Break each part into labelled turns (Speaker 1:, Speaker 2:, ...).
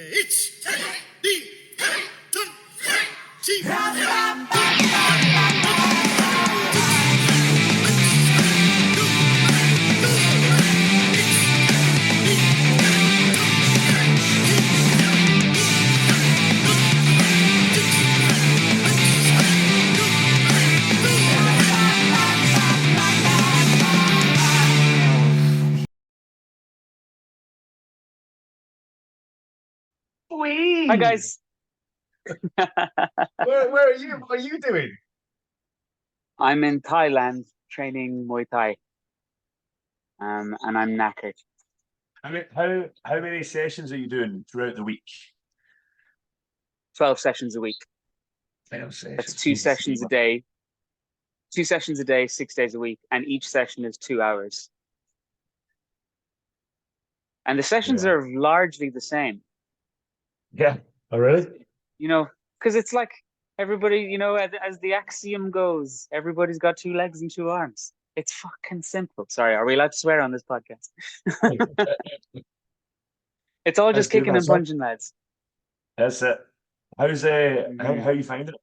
Speaker 1: Wee!
Speaker 2: Hi guys.
Speaker 1: Where are you? What are you doing?
Speaker 2: I'm in Thailand training Muay Thai. And I'm knackered.
Speaker 1: I mean, how many sessions are you doing throughout the week?
Speaker 2: 12 sessions a week.
Speaker 1: 12 sessions.
Speaker 2: That's two sessions a day. 2 sessions a day, 6 days a week, and each session is 2 hours. And the sessions
Speaker 1: Yeah.
Speaker 2: are largely the same.
Speaker 1: Yeah. Oh, really?
Speaker 2: You know, because it's like everybody, as the axiom goes, everybody's got 2 legs and 2 arms. It's fucking simple. Sorry, are we allowed to swear on this podcast? It's all just kicking and punching, lads.
Speaker 1: That's it. How's how you finding it?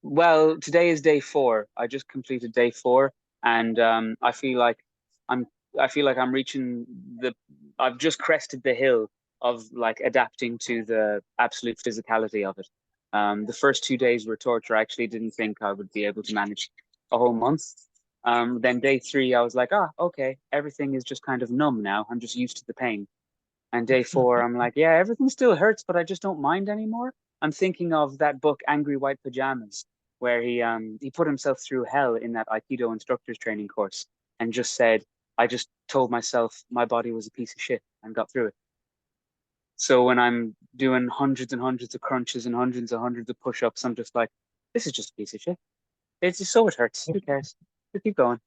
Speaker 2: Well, today is day 4. I just completed day 4, and I feel like I'm reaching I've just crested the hill of like adapting to the absolute physicality of it. The first 2 days were torture. I actually didn't think I would be able to manage a whole month. Then day 3, I was like, okay, everything is just kind of numb now. I'm just used to the pain. And day 4, I'm like, yeah, everything still hurts, but I just don't mind anymore. I'm thinking of that book, Angry White Pajamas, where he put himself through hell in that Aikido instructor's training course and just said, I just told myself my body was a piece of shit and got through it. So when I'm doing hundreds and hundreds of crunches and hundreds of push-ups, I'm just like, this is just a piece of shit. It's just so it hurts. Who cares? Just keep going.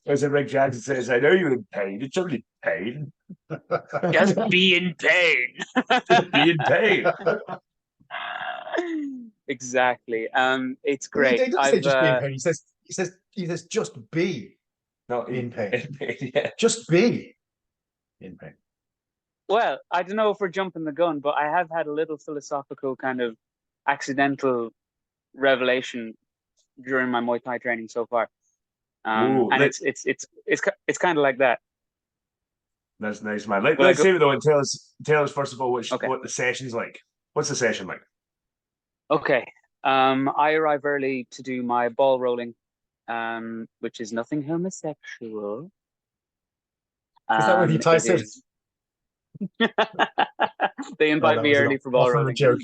Speaker 1: As Rick Jackson says, I know you're in pain. It's only pain.
Speaker 2: Just be in pain.
Speaker 1: Just be in pain.
Speaker 2: Exactly. It's great.
Speaker 3: He doesn't say just be in pain. He says just be in pain.
Speaker 1: Yeah.
Speaker 3: Just be in pain.
Speaker 2: Well, I don't know if we're jumping the gun, but I have had a little philosophical kind of accidental revelation during my Muay Thai training so far. And it's kind of like that.
Speaker 1: That's nice, man. Let's save it though and tell us first of all what the session's like. What's the session like?
Speaker 2: Okay. I arrive early to do my ball rolling, which is nothing homosexual.
Speaker 3: Is that what he ties it?
Speaker 2: They invite me early for ball rolling.
Speaker 3: Joke.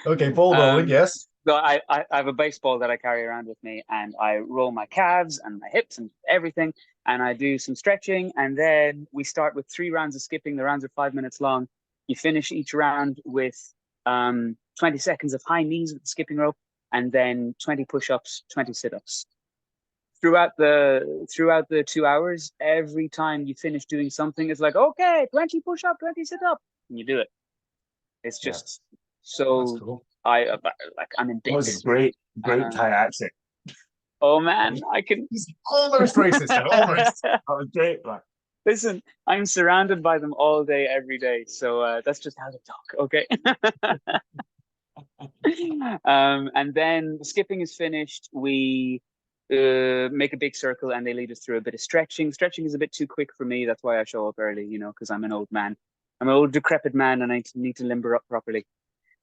Speaker 3: Okay, ball rolling, yes.
Speaker 2: So I have a baseball that I carry around with me, and I roll my calves and my hips and everything, and I do some stretching, and then we start with 3 rounds of skipping. The rounds are 5 minutes long. You finish each round with 20 seconds of high knees with the skipping rope, and then 20 push-ups, 20 sit-ups. Throughout the 2 hours, every time you finish doing something, it's like, okay, 20 push-up, 20 sit-up, and you do it. It's just so cool. I'm in bits.
Speaker 1: That was a great Thai accent.
Speaker 2: Oh man, I can.
Speaker 3: He's almost racist. Almost.
Speaker 1: That was great, man.
Speaker 2: Listen, I'm surrounded by them all day, every day. So that's just how they talk, okay? And then the skipping is finished. We make a big circle and they lead us through a bit of stretching. Stretching is a bit too quick for me. That's why I show up early, because I'm an old man. I'm an old decrepit man and I need to limber up properly.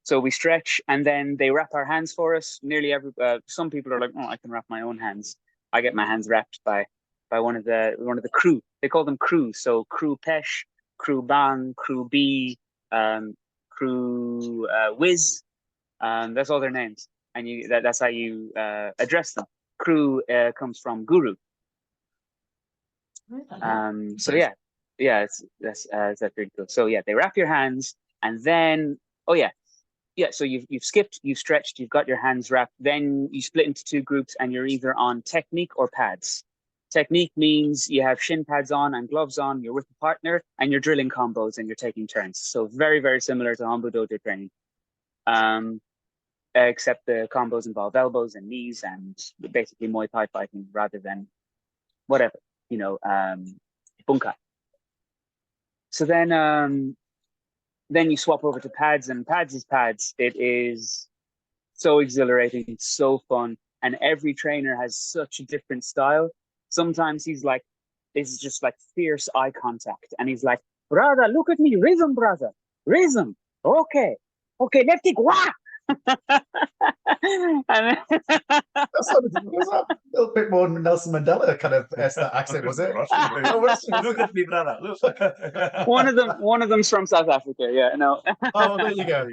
Speaker 2: So we stretch and then they wrap our hands for us. Some people are like, oh, I can wrap my own hands. I get my hands wrapped by one of the crew. They call them crew. So crew Pesh, crew Bang, crew B, crew Wiz. That's all their names. And that's how you address them. Crew comes from guru. So that's pretty cool. So yeah, they wrap your hands and then so you've skipped, you've stretched, you've got your hands wrapped. Then you split into 2 groups and you're either on technique or pads. Technique means you have shin pads on and gloves on. You're with a partner and you're drilling combos and you're taking turns. So very, very similar to Hombu Dojo training. Except the combos involve elbows and knees and basically Muay Thai fighting rather than whatever, bunkai. So then you swap over to pads, and pads is pads. It is so exhilarating. It's so fun. And every trainer has such a different style. Sometimes it's just like fierce eye contact. And he's like, brother, look at me. Rhythm, brother. Rhythm. Okay. Okay, left kick. Wah! And
Speaker 3: That's a little bit more Nelson Mandela kind of accent, was it?
Speaker 1: Look at me, brother. Look.
Speaker 2: one of them's from South Africa. Yeah, no.
Speaker 3: Oh, there you go.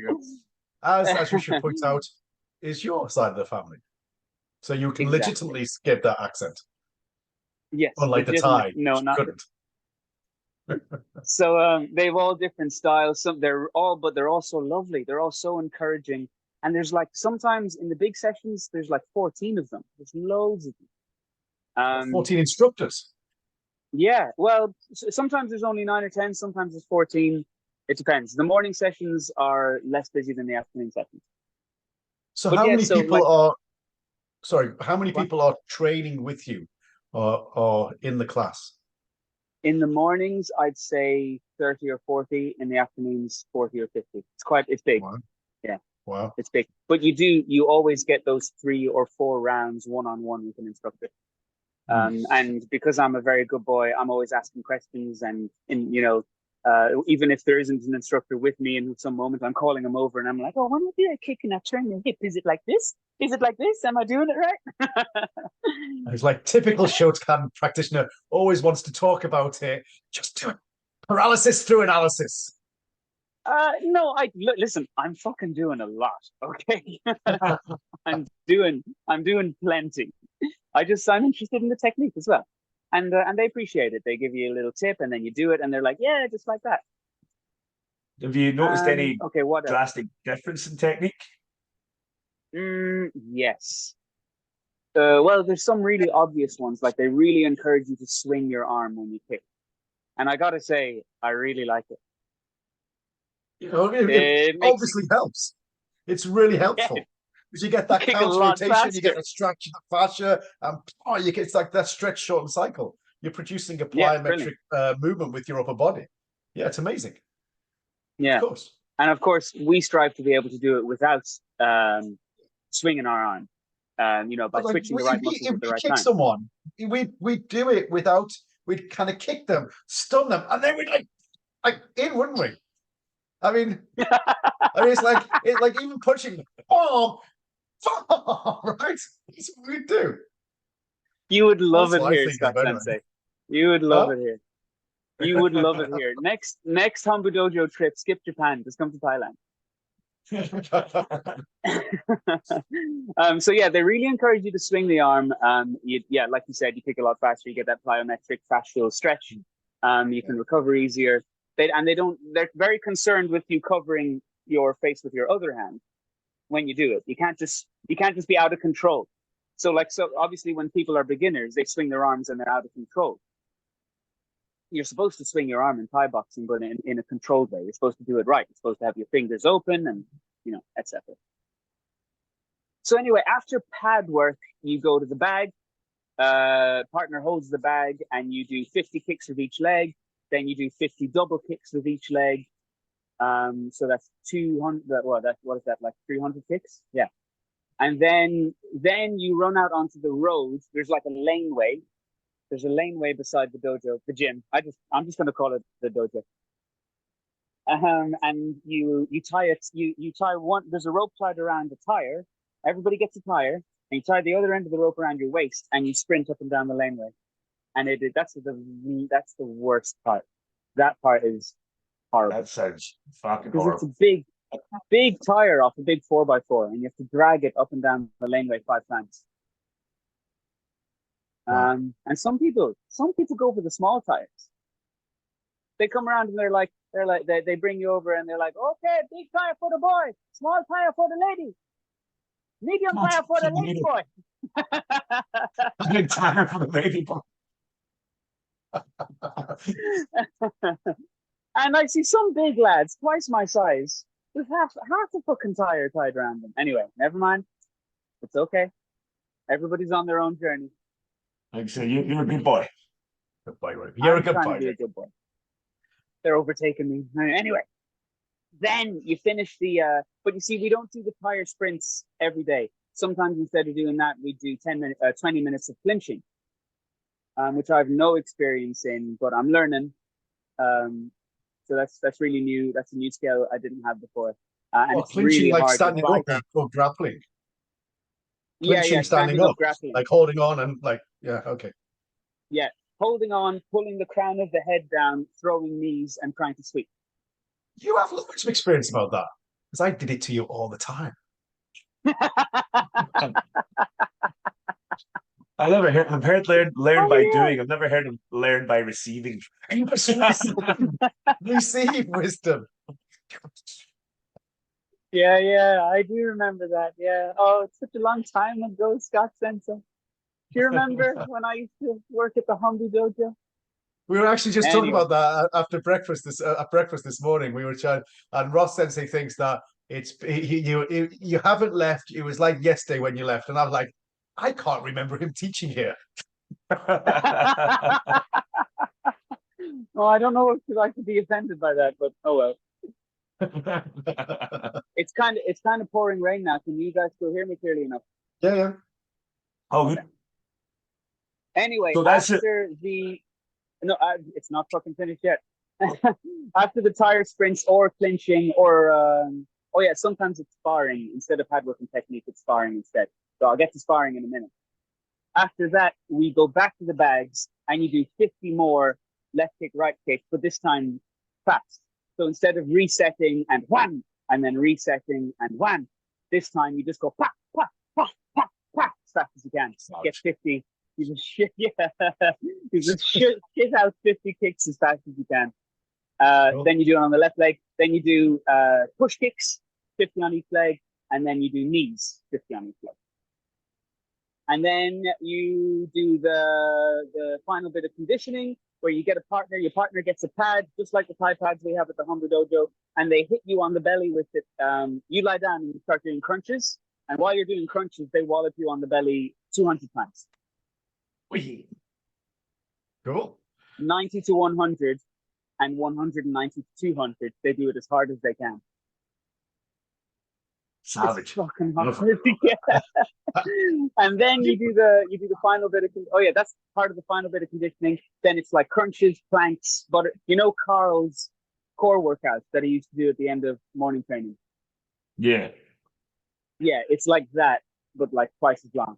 Speaker 3: As we should point out, is your side of the family. So you can legitimately skip that accent.
Speaker 2: Yes.
Speaker 3: Unlike the Thai.
Speaker 2: No, not
Speaker 3: couldn't.
Speaker 2: So they've all different styles. They're all so lovely. They're all so encouraging. And there's like sometimes in the big sessions, there's like 14 of them. There's loads of them.
Speaker 3: 14 instructors.
Speaker 2: Yeah. Well, sometimes there's only 9 or 10. Sometimes there's 14. It depends. The morning sessions are less busy than the afternoon sessions.
Speaker 3: So how many people are? Sorry, how many people are training with you, or in the class?
Speaker 2: In the mornings, I'd say 30 or 40. In the afternoons, 40 or 50. It's big.
Speaker 3: Wow.
Speaker 2: Yeah.
Speaker 3: Wow.
Speaker 2: It's big. But you always get those 3 or 4 rounds one-on-one with an instructor. And because I'm a very good boy, I'm always asking questions, and even if there isn't an instructor with me in some moment, I'm calling him over and I'm like, oh, when I do a kick and I turn the hip, is it like this? Is it like this? Am I doing it right?
Speaker 3: It's like typical Shotokan practitioner, always wants to talk about it. Just do it. Paralysis through analysis.
Speaker 2: No, listen, I'm fucking doing a lot. Okay. I'm doing plenty. I'm interested in the technique as well. And they appreciate it. They give you a little tip and then you do it and they're like, yeah, just like that.
Speaker 1: Have you noticed any
Speaker 2: what
Speaker 1: drastic difference in technique?
Speaker 2: Yes. Well, there's some really obvious ones. Like they really encourage you to swing your arm when you kick. And I gotta say, I really like it.
Speaker 3: It obviously helps. It's really helpful. Because you get that counter rotation, you get a stretch of the fascia, and it's like that stretch shorten cycle. You're producing a plyometric movement with your upper body. Yeah, it's amazing.
Speaker 2: Yeah,
Speaker 3: of course.
Speaker 2: And of course, we strive to be able to do it without swinging our arm. By switching the right muscles at the right time.
Speaker 3: Kick someone, we do it without. We'd kind of kick them, stun them, and then we'd like in, wouldn't we? I mean, it's like even punching. Right? That's what we do.
Speaker 2: You would love it here, Scott Sensei. You would love it here. You would love it here. Next Hombu Dojo trip, skip Japan. Just come to Thailand. So yeah, they really encourage you to swing the arm. Like you said, you kick a lot faster. You get that plyometric fascial stretch. You can recover easier. They're very concerned with you covering your face with your other hand when you do it. You can't just be out of control. So obviously when people are beginners, they swing their arms and they're out of control. You're supposed to swing your arm in Thai boxing, but in a controlled way. You're supposed to do it right. You're supposed to have your fingers open and, etc. So anyway, after pad work, you go to the bag. Partner holds the bag and you do 50 kicks with each leg. Then you do 50 double kicks with each leg. So that's 200. What is that, like 300 kicks? Yeah. And then you run out onto the road. There's like a laneway. There's a laneway beside the dojo, the gym. I'm just going to call it the dojo. And you tie it. You tie one. There's a rope tied around the tire. Everybody gets a tire, and you tie the other end of the rope around your waist, and you sprint up and down the laneway. And that's the worst part. That part is horrible.
Speaker 1: That sounds fucking horrible.
Speaker 2: It's a big tire off a big 4x4, and you have to drag it up and down the laneway 5 times. Wow. And some people go for the small tires. They come around and they bring you over and they're like, okay, big tire for the boy, small tire for the lady, medium tire for the lady boy.
Speaker 1: Big tire for the lady boy.
Speaker 2: And I see some big lads, twice my size, with half a fucking tire tied around them. Anyway, never mind. It's okay. Everybody's on their own journey.
Speaker 1: Like I say, you're a good boy.
Speaker 3: Good boy, Roy. You're a good
Speaker 2: trying
Speaker 3: boy.
Speaker 2: to be a good boy. They're overtaking me. Anyway, then you finish the but you see, we don't do the tire sprints every day. Sometimes instead of doing that, we do 20 minutes of clinching, which I have no experience in, but I'm learning. So that's really new. That's a new skill I didn't have before. And it's
Speaker 3: clinching,
Speaker 2: really
Speaker 3: like
Speaker 2: hard
Speaker 3: standing
Speaker 2: to
Speaker 3: up or grappling?
Speaker 2: Yeah,
Speaker 3: standing up,
Speaker 2: grappling.
Speaker 3: like holding on and like, yeah, okay.
Speaker 2: Yeah, holding on, pulling the crown of the head down, throwing knees, and trying to sweep.
Speaker 3: You have lots of experience about that, because I did it to you all the time.
Speaker 1: I never heard. I've heard learn by doing. I've never heard of learn by receiving.
Speaker 3: Receive wisdom.
Speaker 2: Yeah, I do remember that. Yeah. Oh, it's such a long time ago, Scott Sensei. Do you remember when I used to work at the Hombu Dojo?
Speaker 3: We were actually just talking about that after breakfast at breakfast this morning. We were chatting, and Ross Sensei thinks that you haven't left. It was like yesterday when you left, and I was like, I can't remember him teaching here.
Speaker 2: Well, I don't know if you like to be offended by that, but oh well. It's kind of pouring rain now. Can you guys still hear me clearly enough?
Speaker 3: Yeah.
Speaker 1: Oh, good.
Speaker 2: Anyway,
Speaker 1: so that's
Speaker 2: after it's not fucking finished yet. After the tire sprints or clinching or sometimes it's sparring instead of hardworking technique. It's sparring instead. So I'll get to sparring in a minute. After that, we go back to the bags and you do 50 more left kick, right kick, but this time fast. So instead of resetting and wham, and then resetting and wham, this time you just go pa, pa, pa, pa, pa, as fast as you can. Get 50. You just shit, shit out 50 kicks as fast as you can. Cool. Then you do it on the left leg. Then you do push kicks, 50 on each leg, and then you do knees, 50 on each leg. And then you do the final bit of conditioning where you get a partner. Your partner gets a pad, just like the Thai pads we have at the Hombu Dojo, and they hit you on the belly with it. You lie down and you start doing crunches. And while you're doing crunches, they wallop you on the belly 200 times.
Speaker 3: Cool.
Speaker 2: 90 to 100 and 190 to 200. They do it as hard as they can.
Speaker 1: Savage.
Speaker 2: It's fucking hard. Yeah. And then you do the final bit of that's part of the final bit of conditioning. Then it's like crunches, planks, butter. You know Carl's core workouts that he used to do at the end of morning training.
Speaker 1: Yeah.
Speaker 2: Yeah, it's like that, but like twice as long.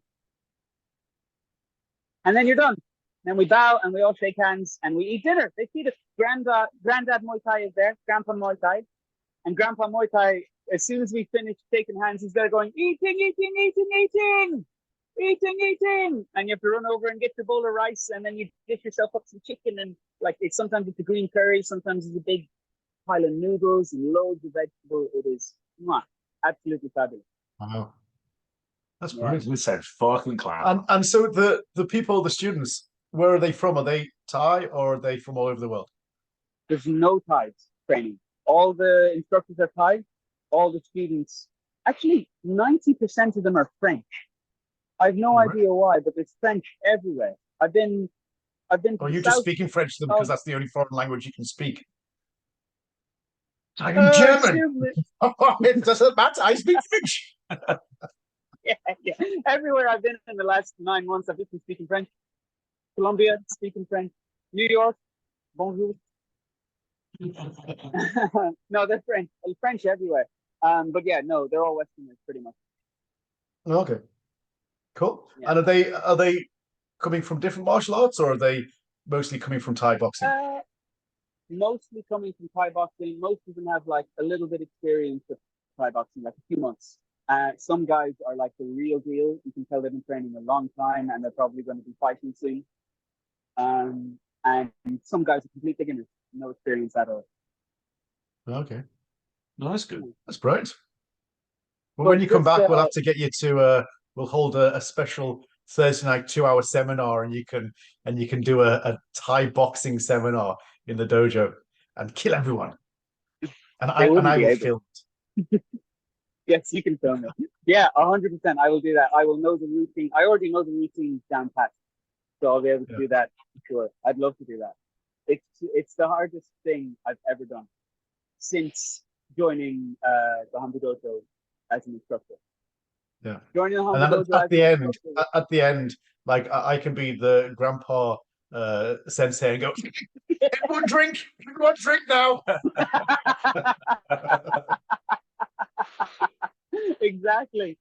Speaker 2: And then you're done. Then we bow and we all shake hands and we eat dinner. They feed us. Granddad Muay Thai is there, Grandpa Muay Thai. And Grandpa Muay Thai, as soon as we finish shaking hands, he's there going, eating. And you have to run over and get your bowl of rice and then you dish yourself up some chicken and like sometimes it's a green curry, sometimes it's a big pile of noodles and loads of vegetables. It is absolutely fabulous.
Speaker 3: Wow. That's brilliant.
Speaker 1: This sounds fucking class.
Speaker 3: And so the people, the students, where are they from? Are they Thai or are they from all over the world?
Speaker 2: There's no Thai training. All the instructors are Thai. All the students, actually, 90% of them are French. I have no idea why, but there's French everywhere. I've been.
Speaker 3: Are you just speaking French to them because that's the only foreign language you can speak? I am German. It doesn't matter. I speak French.
Speaker 2: Yeah. Everywhere I've been in the last 9 months, I've just been speaking French. Colombia, speaking French. New York, bonjour. No, they're French. French everywhere. But yeah, no, they're all Westerners pretty much.
Speaker 3: Okay, cool.
Speaker 2: Yeah.
Speaker 3: And are they coming from different martial arts, or are they mostly coming from Thai boxing?
Speaker 2: Mostly coming from Thai boxing. Most of them have like a little bit experience with Thai boxing, like a few months. Some guys are like the real deal. You can tell they've been training a long time and they're probably going to be fighting soon. And some guys are complete beginners, no experience at all.
Speaker 3: Okay.
Speaker 1: No, that's good.
Speaker 3: That's brilliant. Well, when you come back, we'll have to get you to we'll hold a special Thursday night 2-hour seminar, and you can do a Thai boxing seminar in the dojo and kill everyone. And I will film it.
Speaker 2: Yes, you can film it. Yeah, 100%. I will do that. I will know the routine. I already know the routine down pat. So I'll be able to do that for sure. I'd love to do that. It's the hardest thing I've ever done since joining the Hombu Dojo as an instructor.
Speaker 3: Yeah.
Speaker 2: Joining the
Speaker 3: And
Speaker 2: Hombu
Speaker 3: then
Speaker 2: Dojo
Speaker 3: at the end, like I can be the grandpa sensei and go, everyone drink now.
Speaker 2: Exactly.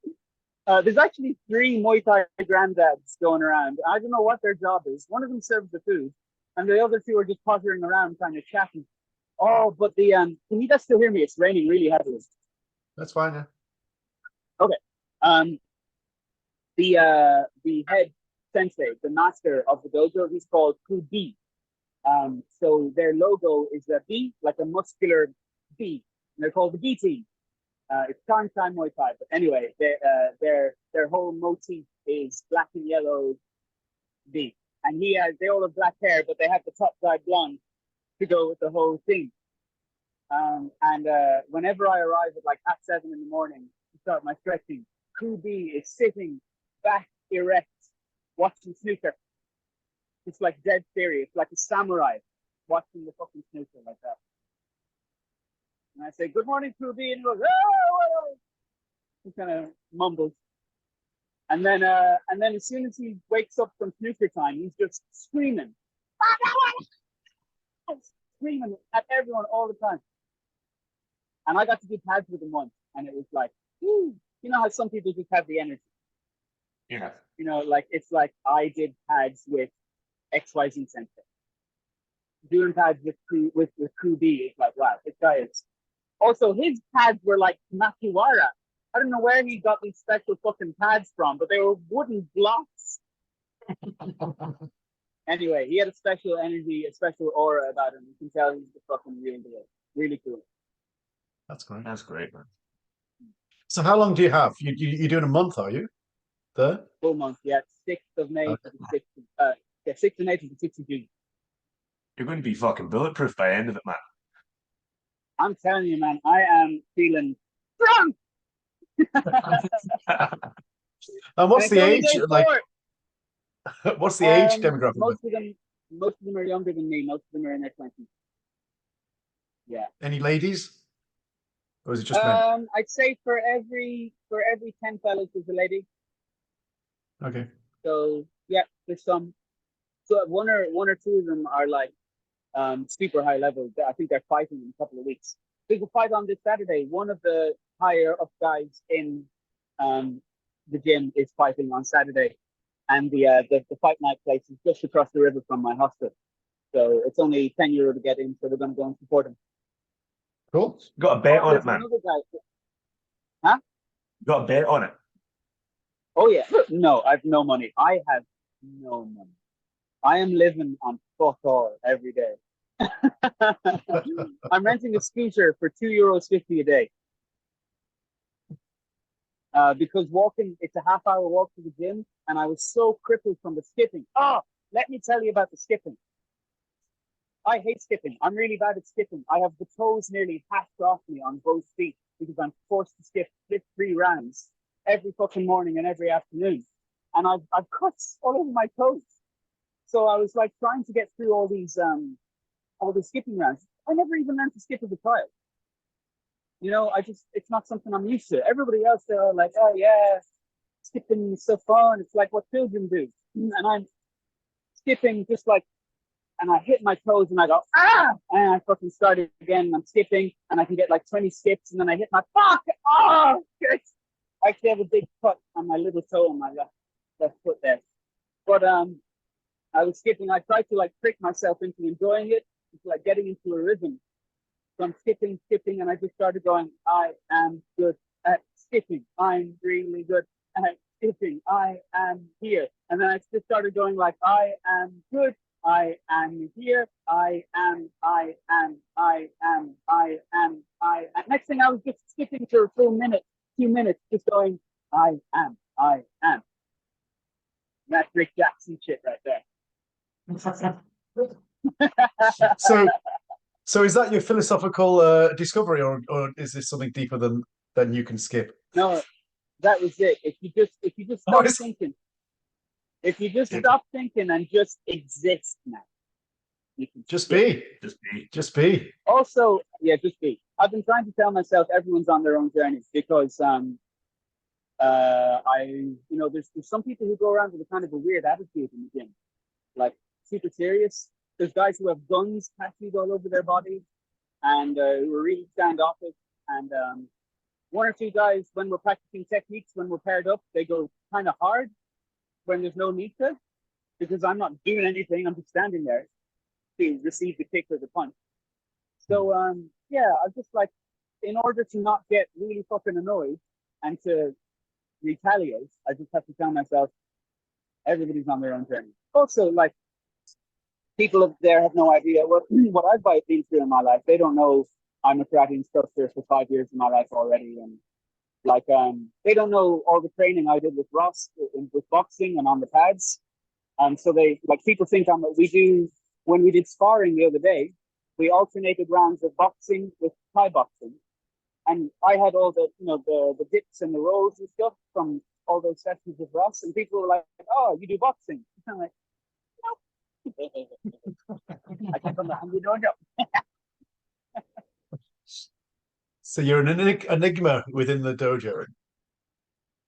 Speaker 2: There's actually 3 Muay Thai granddads going around. I don't know what their job is. One of them serves the food, and the other 2 are just pottering around kind of chatting. Oh, but can you guys still hear me? It's raining really heavily.
Speaker 3: That's fine. Yeah.
Speaker 2: Okay. The head sensei, the master of the dojo, he's called Kubi. So their logo is a B, like a muscular B, and they're called the B team. It's Time Muay Thai, but anyway, their whole motif is black and yellow B, and they all have black hair, but they have the top side blonde to go with the whole thing. And whenever I arrive at like 7:30 in the morning to start my stretching, Kubi is sitting back erect, watching snooker. It's like dead serious, like a samurai watching the fucking snooker like that. And I say, "Good morning, Kubi," and he goes, "Oh!" He kind of mumbles. And then as soon as he wakes up from snooker time, he's just screaming at everyone all the time. And I got to do pads with him once, and it was like, you know how some people just have the energy.
Speaker 1: Yeah.
Speaker 2: You know, like it's like I did pads with XYZ Sensei. Doing pads with Kubi is like, wow, this guy is. Also, his pads were like Makiwara. I don't know where he got these special fucking pads from, but they were wooden blocks. Anyway, he had a special energy, a special aura about him. You can tell he's the fucking real deal. Really cool.
Speaker 3: That's great.
Speaker 1: That's great, man.
Speaker 3: So how long do you have? You're doing a month, are you? There?
Speaker 2: Full month, yeah. 6th of May to the 6th of May to the 6th of June.
Speaker 1: You're going to be fucking bulletproof by the end of it, man.
Speaker 2: I'm telling you, man, I am feeling strong.
Speaker 3: And what's the age? Like, what's the age demographic?
Speaker 2: Most of them are younger than me. Most of them are in their 20s. Yeah.
Speaker 3: Any ladies? Or is it just men?
Speaker 2: I'd say for every 10 fellas there's a lady.
Speaker 3: Okay.
Speaker 2: So yeah, there's some. So one or 2 of them are like super high level. I think they're fighting in a couple of weeks. There's a fight on this Saturday. One of the higher up guys in the gym is fighting on Saturday, and the fight night place is just across the river from my hostel. So it's only €10 to get in. So we're going to go and support him.
Speaker 3: Cool.
Speaker 1: Got a bet on it, man.
Speaker 2: Huh?
Speaker 1: Got a bet on it.
Speaker 2: Oh yeah. No, I've no money. I have no money. I am living on fuck all every day. I'm renting a scooter for €2.50 a day. Because walking, it's a half-hour walk to the gym, and I was so crippled from the skipping. Oh, let me tell you about the skipping. I hate skipping. I'm really bad at skipping. I have the toes nearly hacked off me on both feet because I'm forced to skip 3 rounds every fucking morning and every afternoon. And I've cuts all over my toes. So I was like trying to get through all these skipping rounds. I never even learned to skip as a child. You know, it's not something I'm used to. Everybody else, they're like, oh yeah, skipping is so fun. It's like what children do. And I'm skipping just like, and I hit my toes and I go, ah! And I fucking start it again and I'm skipping and I can get like 20 skips and then I hit my fuck. Oh, shit. I actually have a big cut on my little toe on my left foot there. But I was skipping. I tried to like trick myself into enjoying it, into like getting into a rhythm. So I'm skipping, and I just started going, I am good at skipping. I'm really good at skipping. I am here. And then I just started going like, I am good. I am here. I am. Next thing I was just skipping for a full minute, 2 minutes, just going, I am. That's Rick Jackson shit right there.
Speaker 3: So is that your philosophical discovery, or is this something deeper than you can skip?
Speaker 2: No, that was it. If you just start thinking, If you just stop thinking and just exist now, you can
Speaker 3: just be. Also,
Speaker 2: just be. I've been trying to tell myself everyone's on their own journey because there's some people who go around with a kind of a weird attitude in the gym, like super serious. There's guys who have guns tattooed all over their body and who are really standoffish. And one or two guys, when we're practicing techniques, when we're paired up, they go kind of hard when there's no need to, because I'm not doing anything. I'm just standing there to receive the kick or the punch. So I'm just like, in order to not get really fucking annoyed and to retaliate, I just have to tell myself everybody's on their own journey. Also, like, people up there have no idea what I've been through in my life. They don't know I'm a karate instructor for 5 years in my life already, and like they don't know all the training I did with Ross with boxing and on the pads. So they, like, people think when we did sparring the other day, we alternated rounds of boxing with Thai boxing, and I had all the the dips and the rolls and stuff from all those sessions with Ross, and people were like, "Oh, you do boxing?" I'm like, "Nope." I come from the Hombu Dojo.
Speaker 3: So you're an enigma within the dojo.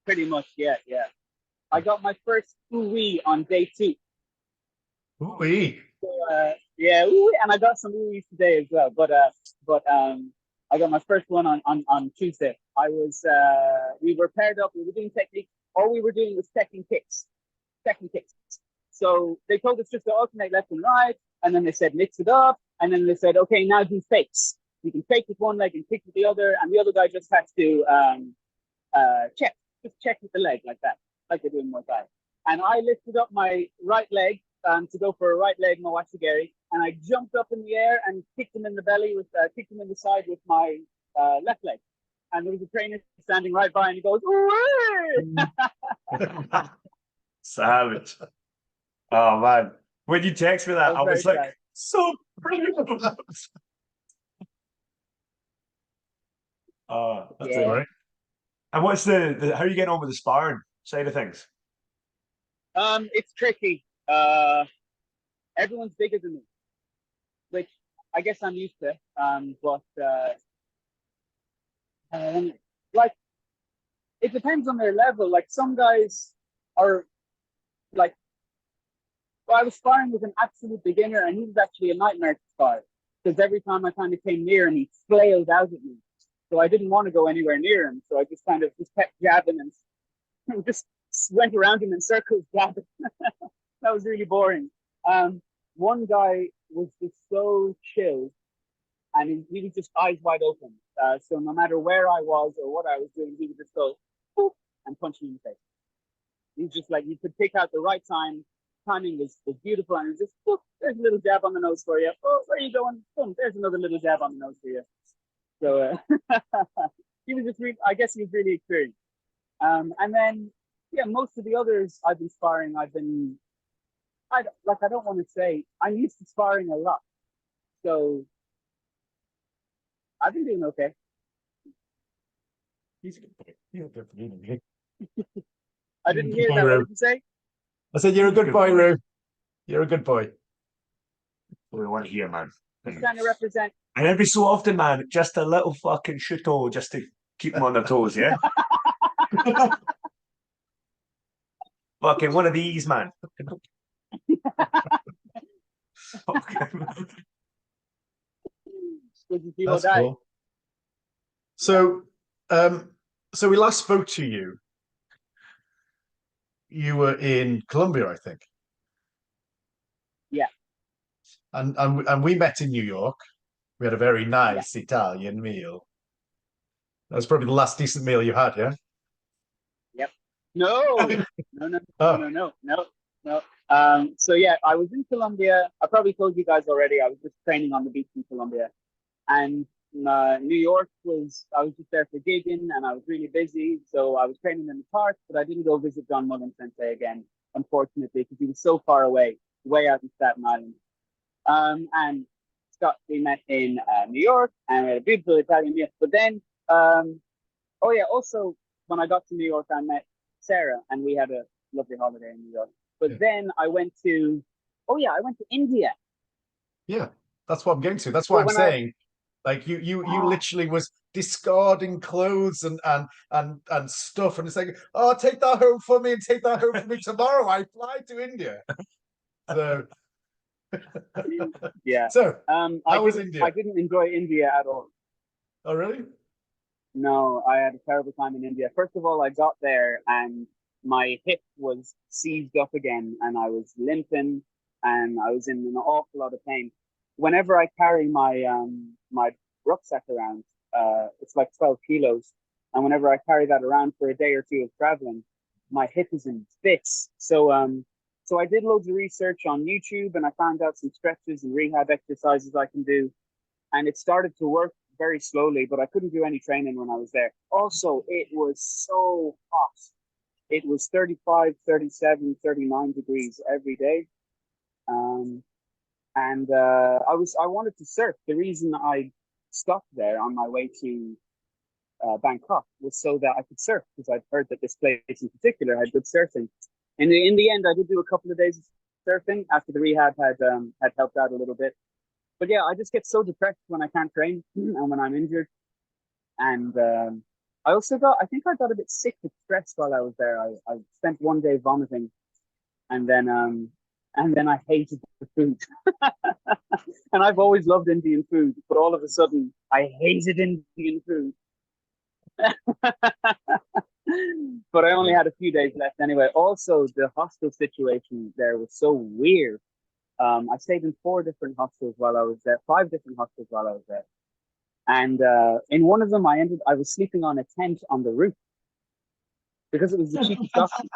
Speaker 2: Pretty much, yeah. I got my first ooh-wee on day 2.
Speaker 3: Ooh-wee.
Speaker 2: So, ooh-wee, and I got some ooh-wees today as well. But I got my first one on Tuesday. We were paired up. We were doing technique. All we were doing was teching kicks. So they told us just to alternate left and right, and then they said mix it up, and then they said, okay, now do fakes. You can fake with one leg and kick with the other, and the other guy just has to check with the leg like that, like they're doing Muay Thai. And I lifted up my right leg to go for a right leg mawashigeri, and I jumped up in the air and kicked him in the belly kicked him in the side with my left leg. And there was a trainer standing right by, and he goes,
Speaker 1: savage. Oh man, when you text me that, I was like, sad. So proud. That's it, right? And what's how are you getting on with the sparring side of things?
Speaker 2: It's tricky. Everyone's bigger than me, which I guess I'm used to. Like, it depends on their level. Like, some guys are like, I was sparring with an absolute beginner, and he was actually a nightmare to spar, because every time I kind of came near him, he flailed out at me. So I didn't want to go anywhere near him. So I just kind of just kept jabbing and just went around him in circles jabbing. That was really boring. One guy was just so chill, and he was just eyes wide open. So no matter where I was or what I was doing, he would just go boop, and punch me in the face. He's just like, you could pick out the right time. Timing was beautiful, and just boop, there's a little jab on the nose for you. Oh, where are you going? Boom, there's another little jab on the nose for you. So he was just I guess he was really experienced. And then most of the others I've been sparring, I don't want to say, I'm used to sparring a lot, so I've been doing okay.
Speaker 3: He's a good boy. He's a good boy.
Speaker 2: I didn't hear that. What did you say?
Speaker 3: I said you're a good boy, Roo. You're a good boy.
Speaker 1: We want to hear, man.
Speaker 2: Just trying to represent.
Speaker 1: And every so often, man, just a little fucking shooto just to keep them on their toes, yeah? Fucking one of these, man.
Speaker 3: That's cool. So we last spoke to you. You were in Colombia, I think.
Speaker 2: Yeah.
Speaker 3: And we met in New York. We had a very nice Italian meal. That was probably the last decent meal you had, yeah?
Speaker 2: Yep. No. So I was in Colombia. I probably told you guys already. I was just training on the beach in Colombia. And New York I was just there for gigging, and I was really busy. So I was training in the park, but I didn't go visit John Mullen Sensei again, unfortunately, because he was so far away, way out in Staten Island. And Scott, we met in New York, and we had a beautiful Italian meal. But then, also when I got to New York, I met Sarah, and we had a lovely holiday in New York. But then I went to, I went to India.
Speaker 3: Yeah, that's what I'm getting to. That's what I'm saying. Like you literally was discarding clothes and stuff, and it's like, oh, take that home for me and take that home for me tomorrow. I fly to India. So
Speaker 2: yeah.
Speaker 3: So
Speaker 2: how
Speaker 3: was India?
Speaker 2: I didn't enjoy India at all.
Speaker 3: Oh, really?
Speaker 2: No, I had a terrible time in India. First of all, I got there and my hip was seized up again, and I was limping, and I was in an awful lot of pain. Whenever I carry my rucksack around, it's like 12 kilos, and whenever I carry that around for a day or two of traveling, my hip is in bits. So I did loads of research on YouTube, and I found out some stretches and rehab exercises I can do, and it started to work very slowly, but I couldn't do any training when I was there. Also, it was so hot. It was 35, 37, 39 degrees every day. I wanted to surf. The reason I stopped there on my way to Bangkok was so that I could surf, because I'd heard that this place in particular had good surfing. And in the end, I did do a couple of days of surfing after the rehab had helped out a little bit. But yeah, I just get so depressed when I can't train and when I'm injured. And I think I got a bit sick with stress while I was there. I spent one day vomiting, and then I hated the food. And I've always loved Indian food, but all of a sudden I hated Indian food. But I only had a few days left anyway. Also, the hostel situation there was so weird. I stayed in 5 different hostels while I was there. And in one of them, I was sleeping on a tent on the roof because it was the cheapest option.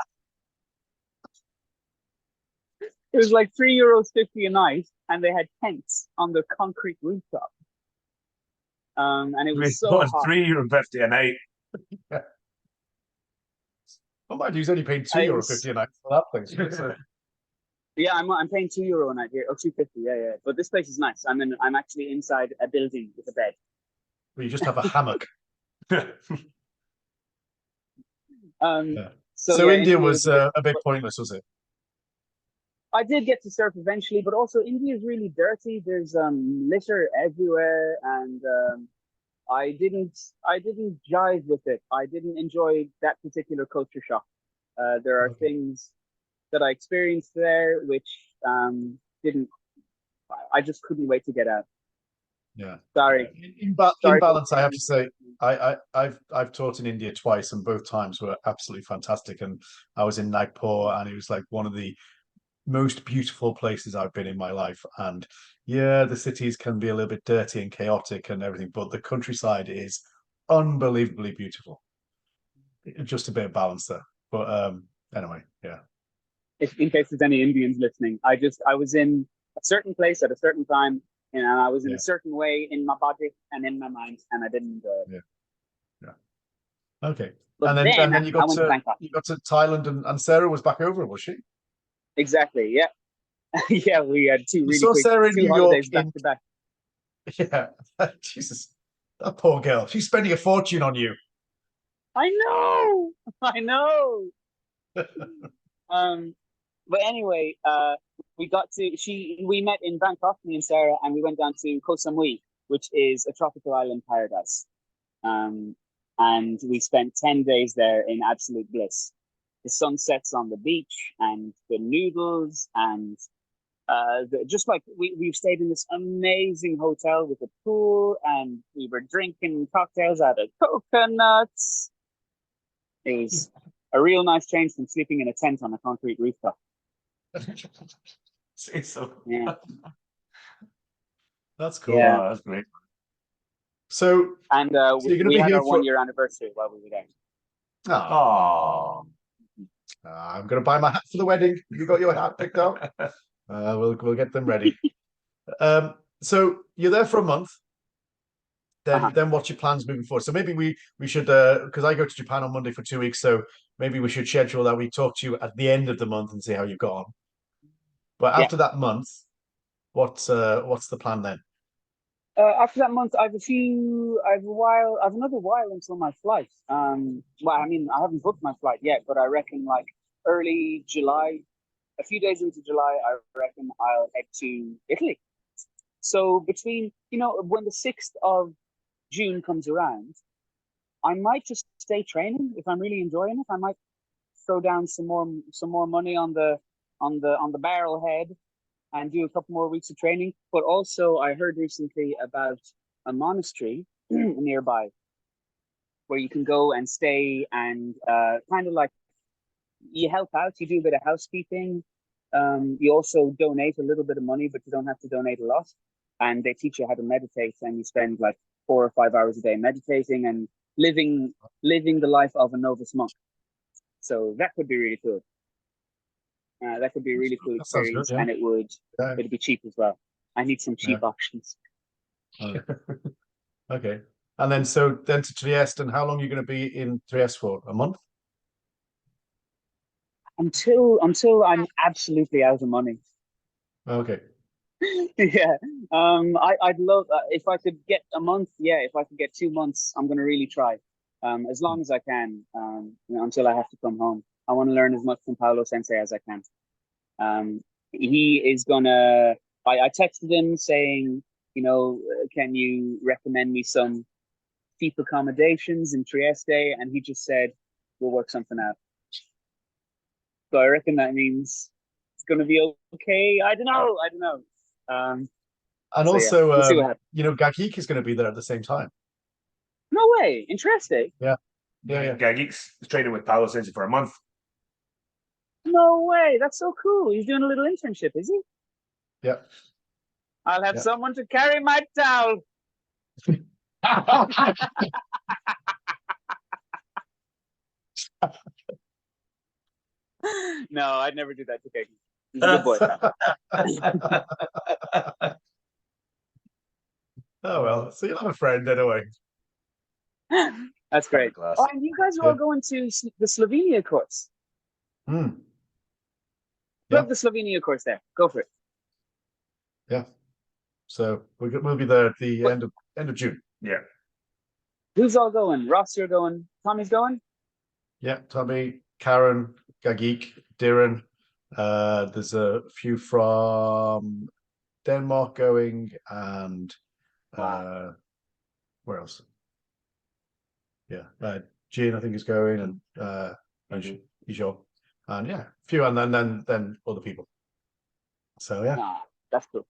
Speaker 2: It was like €3.50 a night, and they had tents on the concrete rooftop. And it was so hot.
Speaker 1: €3.50 a night.
Speaker 3: Oh, mind you, he's only paid €2.50 a night for that place.
Speaker 2: Yeah, I'm paying €2 a night here, or €2.50. Yeah. But this place is nice. I'm actually inside a building with a bed.
Speaker 3: Well, you just have a hammock. So India was a bit pointless, was it?
Speaker 2: I did get to surf eventually, but also India is really dirty. There's litter everywhere, and I didn't jive with it. I didn't enjoy that particular culture shock. There are things that I experienced there which didn't. I just couldn't wait to get out.
Speaker 3: Yeah.
Speaker 2: Sorry.
Speaker 3: In balance, I have to say, I've taught in India twice, and both times were absolutely fantastic. And I was in Nagpur, and it was like one of the most beautiful places I've been in my life. And yeah, the cities can be a little bit dirty and chaotic and everything, but the countryside is unbelievably beautiful. Just a bit of balance there. But anyway, yeah.
Speaker 2: In case there's any Indians listening, I was in a certain place at a certain time, and I was in a certain way in my body and in my mind, and I didn't enjoy it.
Speaker 3: Yeah. Okay.
Speaker 2: But
Speaker 3: and then you got to Thailand, and Sarah was back over, was she?
Speaker 2: Exactly. Yeah. Yeah, we had two
Speaker 3: Sarah in New
Speaker 2: holidays
Speaker 3: York
Speaker 2: back to back.
Speaker 3: Yeah. Jesus. That poor girl. She's spending a fortune on you.
Speaker 2: I know. But anyway, we met in Bangkok, me and Sarah, and we went down to Koh Samui, which is a tropical island paradise. And we spent 10 days there in absolute bliss. The sun sets on the beach, and the noodles, and just like we've stayed in this amazing hotel with a pool, and we were drinking cocktails out of coconuts. It was a real nice change from sleeping in a tent on a concrete rooftop.
Speaker 1: Yeah.
Speaker 3: That's cool.
Speaker 2: Yeah.
Speaker 1: Oh, that's great.
Speaker 3: So
Speaker 2: we had our 1-year anniversary while we were there.
Speaker 1: Oh.
Speaker 3: I'm going to buy my hat for the wedding. You got your hat picked out? We'll get them ready. So you're there for a month. Then what's your plans moving forward? So maybe we should, because I go to Japan on Monday for 2 weeks, so maybe we should schedule that we talk to you at the end of the month and see how you've got on. But after that month, what's the plan then?
Speaker 2: After that month, I've another while until my flight. Well, I mean, I haven't booked my flight yet, but I reckon like early July, a few days into July, I reckon I'll head to Italy. So between, when the 6th of June comes around, I might just stay training if I'm really enjoying it. I might throw down some more money on the barrel head and do a couple more weeks of training. But also, I heard recently about a monastery nearby where you can go and stay and kind of like you help out, you do a bit of housekeeping. You also donate a little bit of money, but you don't have to donate a lot. And they teach you how to meditate, and you spend like 4 or 5 hours a day meditating and living the life of a novice monk. So that could be really cool. That could be a really cool experience, good, yeah. And it'd be cheap as well. I need some cheap options.
Speaker 3: Okay. And then to Trieste, and how long are you going to be in Trieste for? A month?
Speaker 2: Until I'm absolutely out of money.
Speaker 3: Okay.
Speaker 2: Yeah. I'd love if I could get a month. Yeah, if I could get 2 months, I'm going to really try. As long as I can, until I have to come home. I want to learn as much from Paolo Sensei as I can. He is gonna. I texted him saying, can you recommend me some cheap accommodations in Trieste? And he just said, we'll work something out. So I reckon that means it's going to be okay. I don't know.
Speaker 3: And so also, yeah, we'll Gagik is going to be there at the same time.
Speaker 2: No way. Interesting.
Speaker 3: Yeah.
Speaker 1: Gagik's training with Paolo Sensei for a month.
Speaker 2: No way. That's so cool. He's doing a little internship, is he?
Speaker 3: Yeah.
Speaker 2: I'll have someone to carry my towel. No, I'd never do that to Kegi. He's a good boy.
Speaker 3: Oh, well. So you'll have a friend anyway.
Speaker 2: That's great. Oh, and you guys are all going to the Slovenia course.
Speaker 3: Mm.
Speaker 2: Love the Slovenia course there. Go for it.
Speaker 3: Yeah. So we'll be there at the end of June.
Speaker 1: Yeah.
Speaker 2: Who's all going? Ross, you're going. Tommy's going?
Speaker 3: Yeah, Tommy, Karen, Gagik, Diran. There's a few from Denmark going, and where else? Yeah, Jean I think is going, and Ijo, and yeah, a few, and then other people. So yeah,
Speaker 2: that's cool.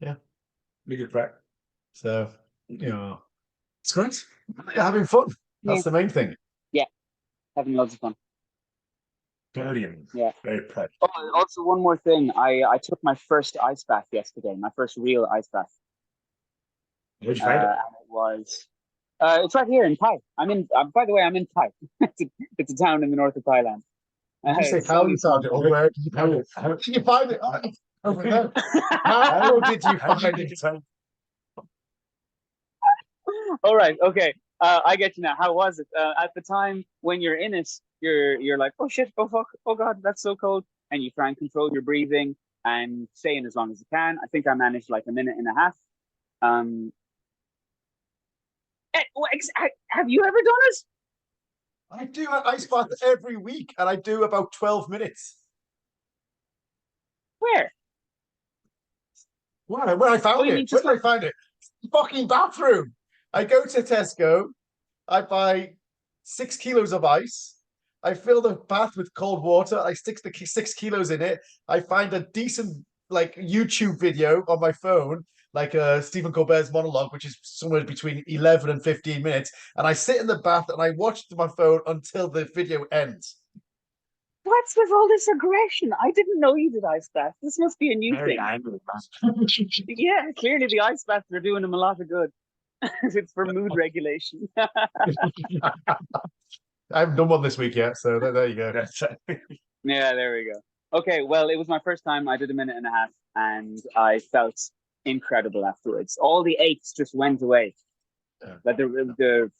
Speaker 3: Yeah,
Speaker 1: be good crack.
Speaker 3: So it's great. You're having fun. That's the main thing.
Speaker 2: Yeah, having loads of fun.
Speaker 1: Brilliant.
Speaker 2: Yeah,
Speaker 1: very proud.
Speaker 2: Oh, also one more thing. I took my first ice bath yesterday. My first real ice bath.
Speaker 1: Where'd you find it?
Speaker 2: It was. It's right here in Thai. I'm in. By the way, I'm in Thai. It's a town in the north of Thailand.
Speaker 3: Did you say how you found it, or where did you find it? How did you find it? Over there. How did you find it?
Speaker 2: All right. Okay. I get you now. How was it? At the time when you're in it, you're like, oh shit, oh fuck, oh god, that's so cold, and you try and control your breathing and stay in as long as you can. I think I managed like a minute and a half. Have you ever done it?
Speaker 3: I do an ice bath every week, and I do about 12 minutes.
Speaker 2: Where?
Speaker 3: Where I found it? Where did I find it? Fucking bathroom. I go to Tesco. I buy 6 kilos of ice. I fill the bath with cold water. I stick the 6 kilos in it. I find a decent YouTube video on my phone, like Stephen Colbert's monologue, which is somewhere between 11 and 15 minutes. And I sit in the bath and I watch my phone until the video ends.
Speaker 2: What's with all this aggression? I didn't know you did ice baths. This must be a new thing. Yeah, clearly the ice baths are doing him a lot of good. It's for mood regulation.
Speaker 3: I haven't done one this week yet, so there you go.
Speaker 2: Yeah, there we go. Okay, well, it was my first time. I did a minute and a half, and I felt incredible afterwards. All the aches just went away. But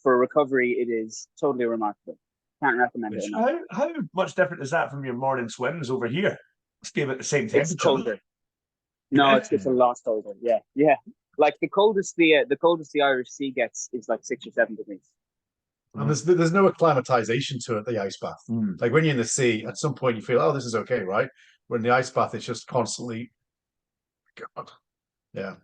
Speaker 2: for recovery, it is totally remarkable. Can't recommend it enough.
Speaker 1: How much different is that from your morning swims over here? Must be about the same temperature.
Speaker 2: It's colder. No, it's a lot colder. Yeah. Like the coldest the Irish Sea gets is like 6 or 7 degrees.
Speaker 3: And there's no acclimatization to it, the ice bath. Like when you're in the sea, at some point you feel, oh, this is okay, right? When the ice bath, it's just constantly, God, yeah.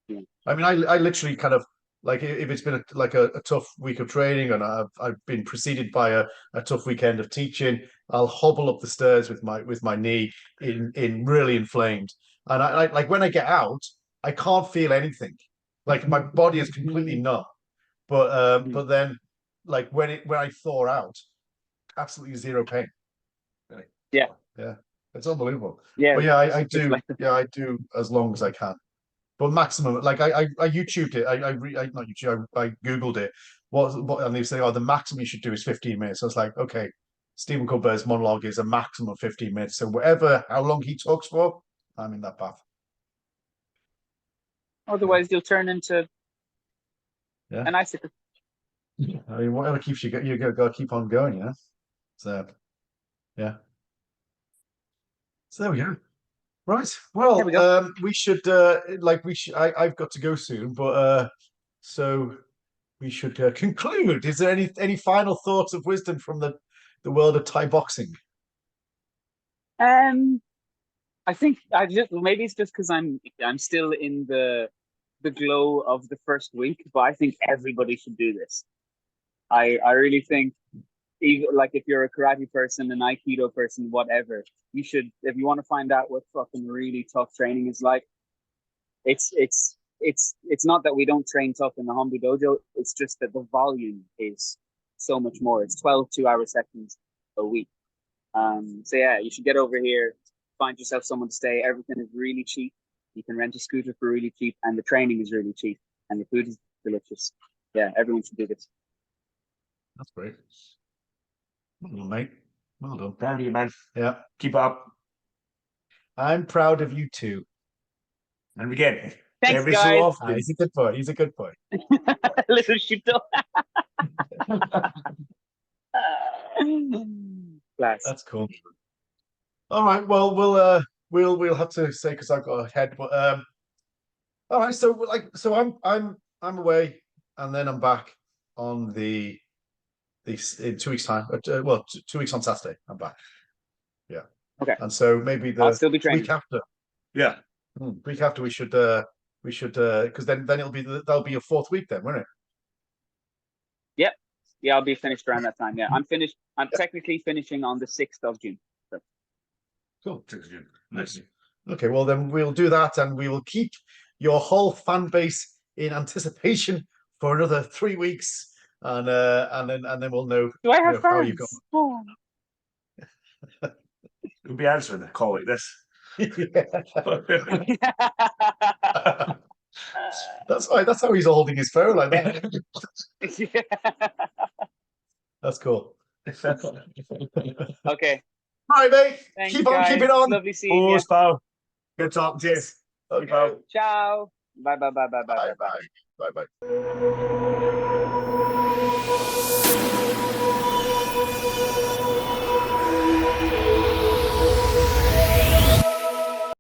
Speaker 2: Yeah.
Speaker 3: I mean, I literally kind of like if it's been a tough week of training and I've been preceded by a tough weekend of teaching, I'll hobble up the stairs with my knee in really inflamed, and I like when I get out, I can't feel anything, like my body is completely numb, but then like when I thaw out, absolutely zero pain.
Speaker 2: Yeah,
Speaker 3: it's unbelievable.
Speaker 2: yeah,
Speaker 3: But yeah, I
Speaker 2: it's
Speaker 3: do.
Speaker 2: like
Speaker 3: Yeah, I do as long as I can. But maximum, like I YouTubed it. I not YouTube. I Googled it. What and they say, oh, the maximum you should do is 15 minutes. So I was like, okay, Stephen Colbert's monologue is a maximum of 15 minutes. So how long he talks for, I'm in that path.
Speaker 2: otherwise you'll turn into
Speaker 3: Yeah.
Speaker 2: an icicle.
Speaker 3: I mean, whatever keeps you got to keep on going, yeah. So, yeah. So there we go. Right. Well,
Speaker 2: we go.
Speaker 3: we should I've got to go soon, but so we should conclude. Is there any final thoughts of wisdom from the world of Thai boxing?
Speaker 2: I think maybe it's just because I'm still in the glow of the first week, but I think everybody should do this. I really think, even like if you're a karate person, an aikido person, whatever, you should, if you want to find out what fucking really tough training is like. It's not that we don't train tough in the Hombu Dojo. It's just that the volume is so much more. It's 12 2-hour sessions a week. So yeah, you should get over here, find yourself someone to stay. Everything is really cheap. You can rent a scooter for really cheap, and the training is really cheap, and the food is delicious. Yeah, everyone should do this.
Speaker 3: That's great. Well done, mate. Well done.
Speaker 1: Proud of you, man.
Speaker 3: Yeah.
Speaker 1: Keep up.
Speaker 3: I'm proud of you too.
Speaker 1: And again,
Speaker 2: thanks,
Speaker 1: every
Speaker 2: guys.
Speaker 1: so often.
Speaker 3: He's a good boy. He's a good boy.
Speaker 2: Little shito.
Speaker 3: That's cool. All right. Well, we'll have to say because I've got a head, but all right. So I'm away, and then I'm back on in 2 weeks' time. 2 weeks on Saturday. I'm back. Yeah.
Speaker 2: Okay.
Speaker 3: And so maybe
Speaker 2: I'll still be training.
Speaker 3: week after.
Speaker 1: Yeah.
Speaker 3: Week after we should because then that'll be your 4th week then, won't it?
Speaker 2: Yep. Yeah, I'll be finished around that time. Yeah, I'm finished. I'm technically finishing on the 6th of June. So.
Speaker 3: Cool.
Speaker 1: 6th of June. Nice.
Speaker 3: Okay, well then we'll do that, and we will keep your whole fan base in anticipation for another 3 weeks, and then we'll know.
Speaker 2: Do I have
Speaker 3: how you go.
Speaker 2: Oh.
Speaker 1: We'll be answering a call like this.
Speaker 3: That's how he's holding his phone like that. That's cool.
Speaker 2: Okay.
Speaker 3: All right, mate.
Speaker 2: Thanks,
Speaker 3: Keep on keeping on.
Speaker 2: Lovely seeing you.
Speaker 1: Pal. Good talking to you.
Speaker 3: Okay.
Speaker 2: Ciao. Bye.
Speaker 3: Bye.